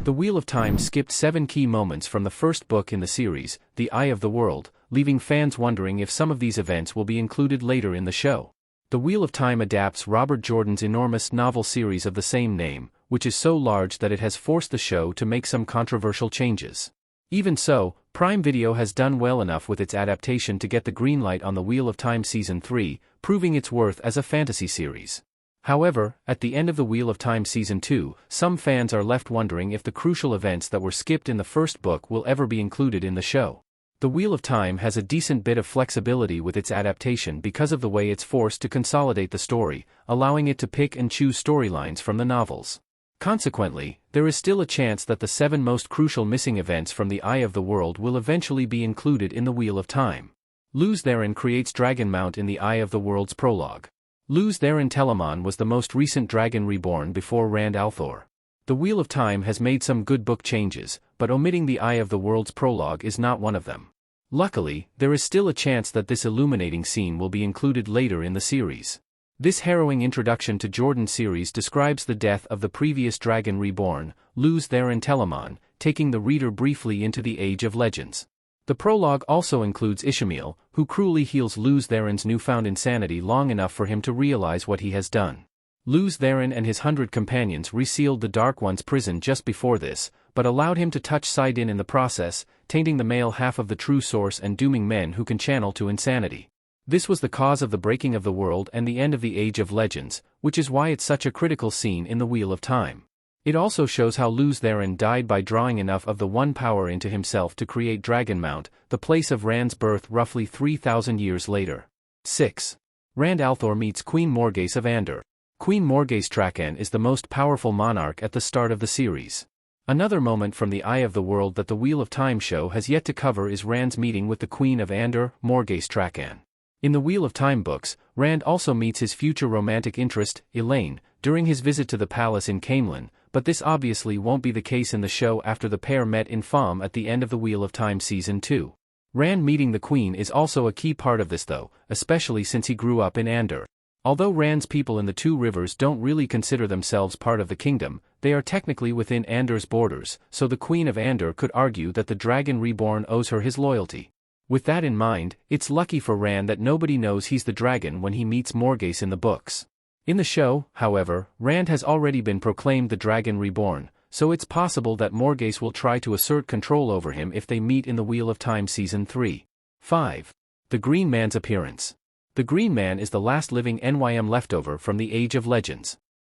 The Wheel of Time skipped 7 key moments from the first book in the series, The Eye of the World, leaving fans wondering if some of these events will be included later in the show. The Wheel of Time adapts Robert Jordan's enormous novel series of the same name, which is so large that it has forced the show to make some controversial changes. Even so, Prime Video has done well enough with its adaptation to get the green light on The Wheel of Time Season 3, proving its worth as a fantasy series. However, at the end of The Wheel of Time Season 2, some fans are left wondering if the crucial events that were skipped in the first book will ever be included in the show. The Wheel of Time has a decent bit of flexibility with its adaptation because of the way it's forced to consolidate the story, allowing it to pick and choose storylines from the novels. Consequently, there is still a chance that the 7 most crucial missing events from The Eye of the World will eventually be included in The Wheel of Time. Luz Theron creates Dragon Mount in The Eye of the World's prologue. Luz Theron Telamon was the most recent dragon reborn before Rand al'Thor. The Wheel of Time has made some good book changes, but omitting The Eye of the World's prologue is not one of them. Luckily, there is still a chance that this illuminating scene will be included later in the series. This harrowing introduction to Jordan's series describes the death of the previous dragon reborn, Luz Theron Telamon, taking the reader briefly into the Age of Legends. The prologue also includes Ishamael, who cruelly heals Luz Theron's newfound insanity long enough for him to realize what he has done. Luz Theron and his 100 companions resealed the Dark One's prison just before this, but allowed him to touch saidin in the process, tainting the male half of the true source and dooming men who can channel to insanity. This was the cause of the breaking of the world and the end of the Age of Legends, which is why it's such a critical scene in the Wheel of Time. It also shows how Luz Theron died by drawing enough of the One Power into himself to create Dragon Mount, the place of Rand's birth roughly 3,000 years later. 6. Rand al'Thor meets Queen Morgase of Andor. Queen Morgase Trakan is the most powerful monarch at the start of the series. Another moment from The Eye of the World that the Wheel of Time show has yet to cover is Rand's meeting with the Queen of Andor, Morgase Trakan. In the Wheel of Time books, Rand also meets his future romantic interest, Elaine, during his visit to the palace in Camelin, but this obviously won't be the case in the show after the pair met in Fam at the end of the Wheel of Time Season 2. Rand meeting the Queen is also a key part of this though, especially since he grew up in Andor. Although Rand's people in the Two Rivers don't really consider themselves part of the kingdom, they are technically within Andor's borders, so the Queen of Andor could argue that the Dragon Reborn owes her his loyalty. With that in mind, it's lucky for Rand that nobody knows he's the dragon when he meets Morgase in the books. In the show, however, Rand has already been proclaimed the Dragon Reborn, so it's possible that Morgase will try to assert control over him if they meet in the Wheel of Time Season 3. 5. The Green Man's appearance. The Green Man is the last living NYM leftover from the Age of Legends.